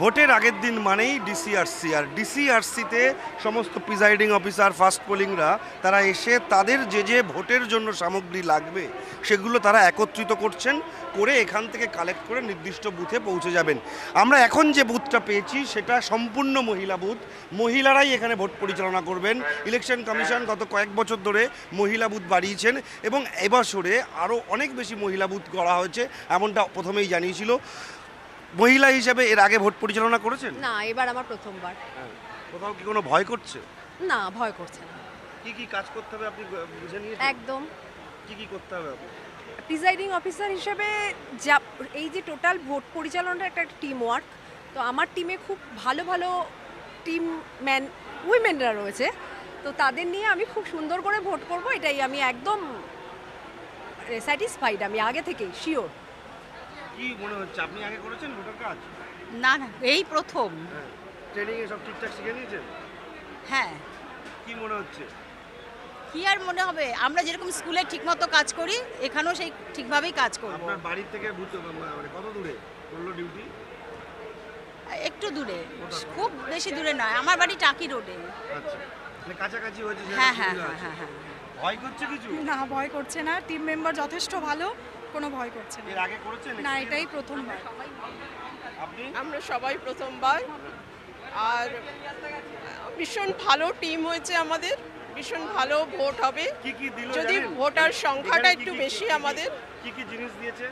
ভোটের আগের দিন মানেই ডিসিআরসি, আর ডিসিআরসিতে সমস্ত প্রিজাইডিং অফিসার ফার্স্ট পোলিংরা তারা এসে তাদের যে যে ভোটের জন্য সামগ্রী লাগবে সেগুলো তারা একত্রিত করছেন, করে এখান থেকে কালেক্ট করে নির্দিষ্ট বুথে পৌঁছে যাবেন। আমরা এখন যে বুথটা পেয়েছি সেটা সম্পূর্ণ মহিলা বুথ, মহিলারাই এখানে ভোট পরিচালনা করবেন। ইলেকশন কমিশন গত কয়েক বছর ধরে মহিলা বুথ বাড়িয়েছেন এবং এবছরে আরও অনেক বেশি মহিলা বুথ গড়া হয়েছে, এমনটা প্রথমেই জানিয়েছিল। মহিলা হিসেবে এর আগে ভোট পরিচালনা করেছেন? না, এবার আমার প্রথমবার। কোথাও কি কোনো ভয় করছে? না, ভয় করছে না। কি কি কাজ করতে হবে আপনি বুঝে নিয়েছেন? একদম। কি কি করতে হবে? প্রিজাইডিং অফিসার হিসেবে যা এই যে টোটাল ভোট পরিচালনাটা একটা টিম ওয়ার্ক, তো আমার টিমে খুব ভালো ভালো টিম ম্যান উইমেনরা রয়েছে, তো তাদের নিয়ে আমি খুব সুন্দর করে ভোট করব, এটাই আমি একদম স্যাটিসফাইড, আমি আগে থেকেই শিওর। কি মনে হচ্ছে, আপনি আগে করেছেন ভোটার কাজ? না না, এই প্রথম। ট্রেনিং এ সব ঠিকঠাক শিখে নিয়েছেন? হ্যাঁ। কি মনে হচ্ছে? কি আর মনে হবে, আমরা যেরকম স্কুলে ঠিকমতো কাজ করি এখানেও সেই ঠিকভাবেই কাজ করব। আপনার বাড়ি থেকে বুথ মানে কত দূরে করলো ডিউটি? একটু দূরে, খুব বেশি দূরে নয়, আমার বাড়ি টাকি রোডে। আচ্ছা, মানে কাছাকাছি হয়েছে। হ্যাঁ হ্যাঁ হ্যাঁ হ্যাঁ হ্যাঁ। ভয় করছে কিছু? না, ভয় করছে না, টিম মেম্বার যথেষ্ট ভালো, কোনো ভয় করছে না। এর আগে করেছেন? না, এটাই প্রথমবার। আপনি? আমরা সবাই প্রথমবার, আর ভীষণ ভালো টিম হয়েছে আমাদের, ভীষণ ভালো ভোট হবে। কি কি দিল যদি জানেন? ভোটার সংখ্যাটা এখানে একটু কি কি- বেশি কি কি- আমাদের, কি কি জিনিস দিয়েছে?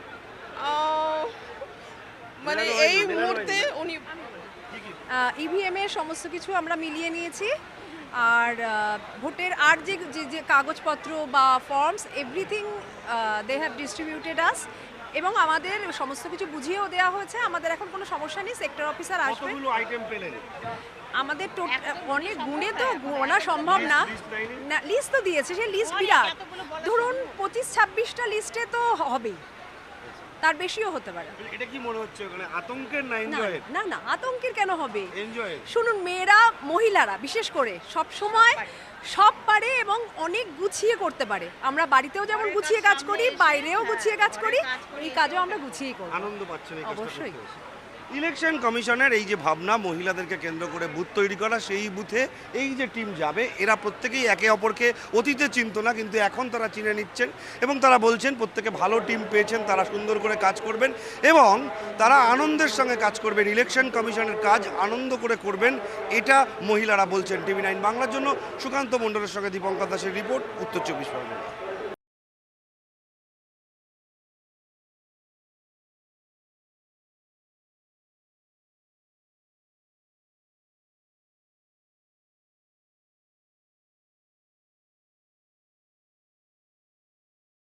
মানে মেলানো এই হয়নি, মুহূর্তে মেলানো উনি কি কি? ইভিএম এর সমস্ত কিছু আমরা মিলিয়ে নিয়েছি, আর ভোটের আর যে যে যে কাগজপত্র বা forms everything they have distributed us, এবং আমাদের সমস্ত কিছু বুঝিয়েও দেওয়া হয়েছে। আমাদের এখন কোনো সমস্যা নেই, সেক্টর অফিসার আসবে। কতগুলো আইটেম পেলেন? আমাদের অনেক গুণে তো গোনা সম্ভব না, লিস্ট তো দিয়েছে, সে লিস্ট বিরাট, ধরুন 25-26টা লিস্টে তো হবেই, তার বেশিও হতে পারে। এটা কি মনে হচ্ছে ওখানে আতঙ্কের না না এনজয়ের? না না, আতঙ্কের কেন হবে? এনজয়ের। শুনুন, মেয়েরা মহিলারা বিশেষ করে সব সময় সব পারে এবং অনেক গুছিয়ে করতে পারে। আমরা বাড়িতেও যেমন গুছিয়ে কাজ করি, বাইরেও গুছিয়ে কাজ করি, এই কাজও আমরা গুছিয়েই করি। আনন্দ পাচ্ছেন এই কাজটা অবশ্যই। করতে এসে? ইলেকশন কমিশনের এই যে ভাবনা মহিলাদেরকে কেন্দ্র করে বুথ তৈরি করা, সেই বুথে এই যে টিম যাবে এরা প্রত্যেকেই একে অপরকে অতীতে চিনত না, কিন্তু এখন তারা চিনে নিচ্ছেন এবং তারা বলছেন প্রত্যেকে ভালো টিম পেয়েছেন, তারা সুন্দর করে কাজ করবেন এবং তারা আনন্দের সঙ্গে কাজ করবেন। ইলেকশন কমিশনের কাজ আনন্দ করে করবেন, এটা মহিলারা বলছেন। টিভি 9 বাংলার জন্য সুকান্ত মণ্ডলের সঙ্গে দীপঙ্কর দাসের রিপোর্ট, উত্তর 24 পরগনা।